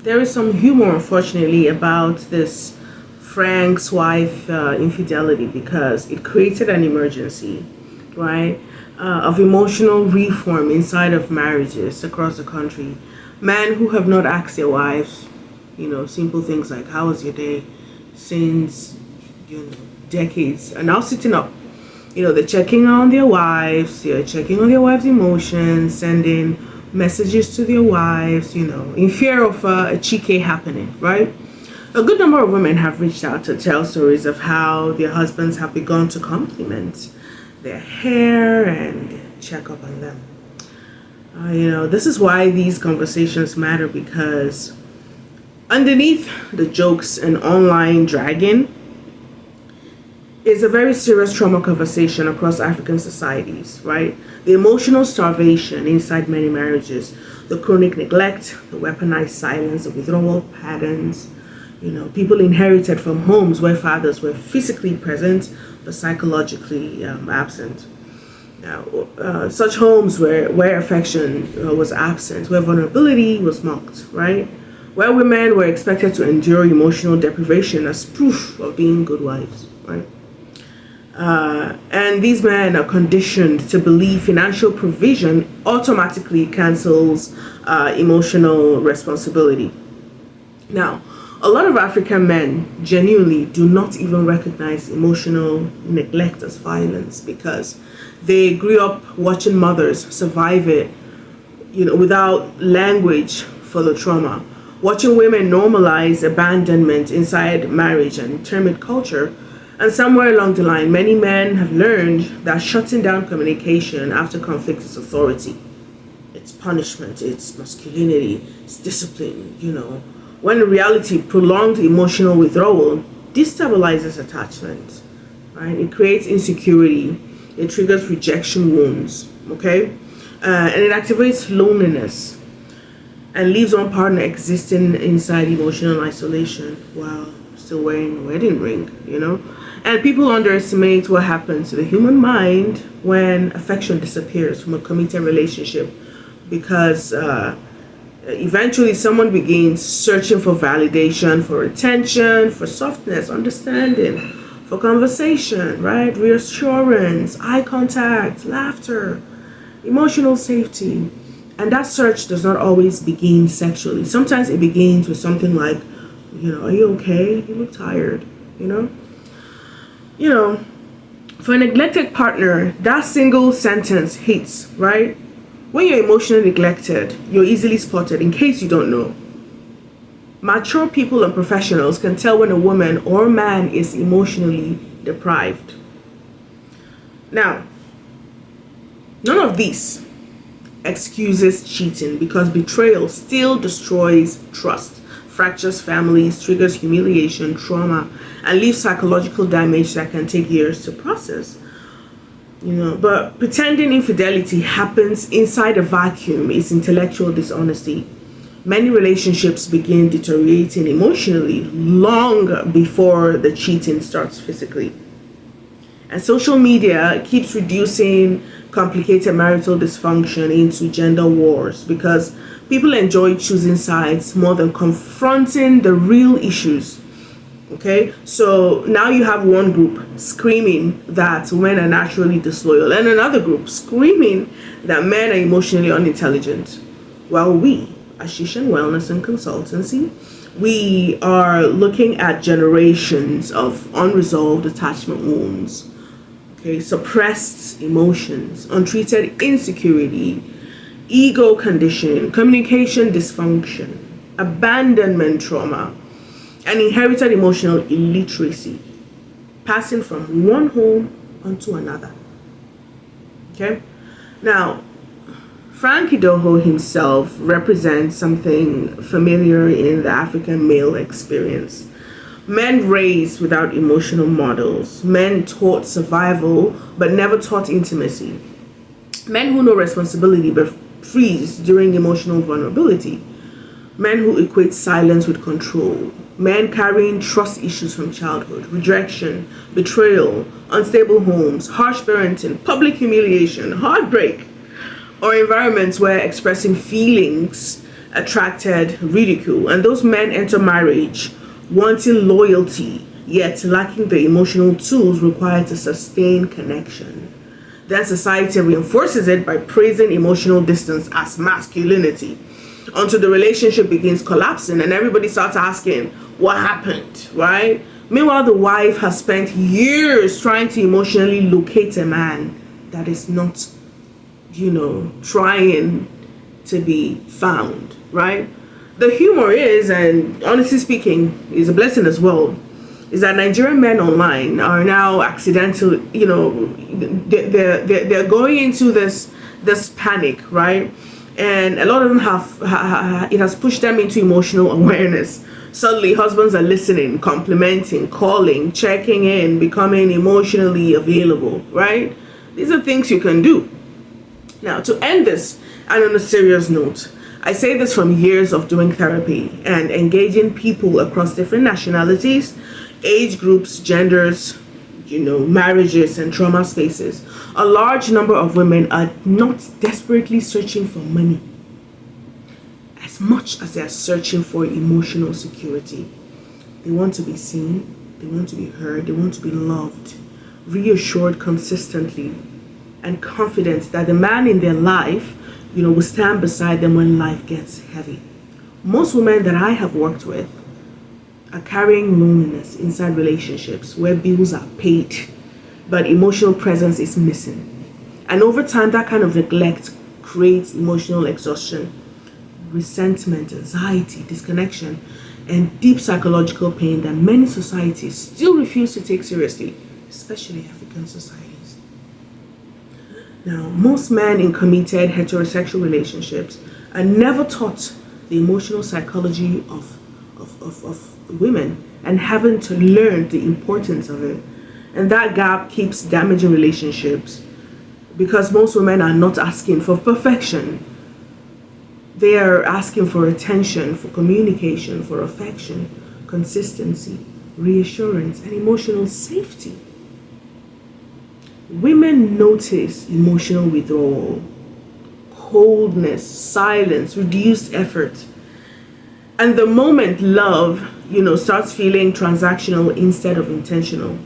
there is some humor, unfortunately, about this Frank's wife infidelity because it created an emergency, right, of emotional reform inside of marriages across the country. Men who have not asked their wives, simple things like "How was your day?" since decades are now sitting up. They're checking on their wives, they're checking on their wives' emotions, sending messages to their wives, in fear of a chike happening, right? A good number of women have reached out to tell stories of how their husbands have begun to compliment their hair and check up on them. This is why these conversations matter, because underneath the jokes and online dragging is a very serious trauma conversation across African societies, right? The emotional starvation inside many marriages, the chronic neglect, the weaponized silence, the withdrawal patterns, people inherited from homes where fathers were physically present but psychologically absent. Now, such homes where affection was absent, where vulnerability was mocked, right? Where women were expected to endure emotional deprivation as proof of being good wives, right? And these men are conditioned to believe financial provision automatically cancels emotional responsibility. Now, a lot of African men genuinely do not even recognize emotional neglect as violence because they grew up watching mothers survive it, without language for the trauma. Watching women normalize abandonment inside marriage and term it culture. And somewhere along the line, many men have learned that shutting down communication after conflict is authority. It's punishment, it's masculinity, it's discipline, When in reality, prolonged emotional withdrawal destabilizes attachment, right? It creates insecurity, it triggers rejection wounds, okay? And it activates loneliness and leaves one partner existing inside emotional isolation while still wearing a wedding ring, And people underestimate what happens to the human mind when affection disappears from a committed relationship because eventually someone begins searching for validation, for attention, for softness, understanding, for conversation, right? Reassurance, eye contact, laughter, emotional safety. And that search does not always begin sexually. Sometimes it begins with something like, are you okay? You look tired, For a neglected partner, that single sentence hits, right? When you're emotionally neglected, you're easily spotted. In case you don't know, mature people and professionals can tell when a woman or man is emotionally deprived. Now, none of this excuses cheating because betrayal still destroys trust, fractures families, triggers humiliation, trauma, and leaves psychological damage that can take years to process. But pretending infidelity happens inside a vacuum is intellectual dishonesty. Many relationships begin deteriorating emotionally long before the cheating starts physically. And social media keeps reducing complicated marital dysfunction into gender wars because people enjoy choosing sides more than confronting the real issues. Okay, so now you have one group screaming that men are naturally disloyal and another group screaming that men are emotionally unintelligent. While we, Ashishan Wellness and Consultancy, we are looking at generations of unresolved attachment wounds, okay, suppressed emotions, untreated insecurity, ego conditioning, communication dysfunction, abandonment trauma, and inherited emotional illiteracy, passing from one home onto another. Okay? Now, Frank Edoho himself represents something familiar in the African male experience. Men raised without emotional models, men taught survival but never taught intimacy, men who know responsibility but freeze during emotional vulnerability, men who equate silence with control, men carrying trust issues from childhood, rejection, betrayal, unstable homes, harsh parenting, public humiliation, heartbreak, or environments where expressing feelings attracted ridicule. And those men enter marriage wanting loyalty, yet lacking the emotional tools required to sustain connection. Then society reinforces it by praising emotional distance as masculinity, until the relationship begins collapsing and everybody starts asking, what happened, right? Meanwhile, the wife has spent years trying to emotionally locate a man that is not, trying to be found, right? The humor is, and honestly speaking, is a blessing as well, is that Nigerian men online are now accidental, they're going into this panic, right? And a lot of them it has pushed them into emotional awareness. Suddenly, husbands are listening, complimenting, calling, checking in, becoming emotionally available, right? These are things you can do. Now, to end this, and on a serious note, I say this from years of doing therapy and engaging people across different nationalities, age groups, genders, marriages and trauma spaces. A large number of women are not desperately searching for money as much as they are searching for emotional security. They want to be seen, they want to be heard, they want to be loved, reassured consistently, and confident that the man in their life, will stand beside them when life gets heavy. Most women that I have worked with are carrying loneliness inside relationships where bills are paid, but emotional presence is missing. And over time, that kind of neglect creates emotional exhaustion, resentment, anxiety, disconnection, and deep psychological pain that many societies still refuse to take seriously, especially African societies. Now, most men in committed heterosexual relationships are never taught the emotional psychology of women and haven't learned the importance of it. And that gap keeps damaging relationships because most women are not asking for perfection. They are asking for attention, for communication, for affection, consistency, reassurance, and emotional safety. Women notice emotional withdrawal, coldness, silence, reduced effort. And the moment love, starts feeling transactional instead of intentional,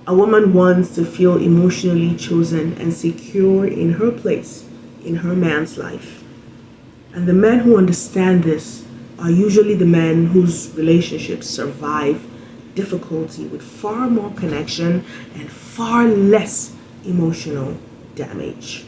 a woman wants to feel emotionally chosen and secure in her place, in her man's life. And the men who understand this are usually the men whose relationships survive difficulty with far more connection and far less emotional damage.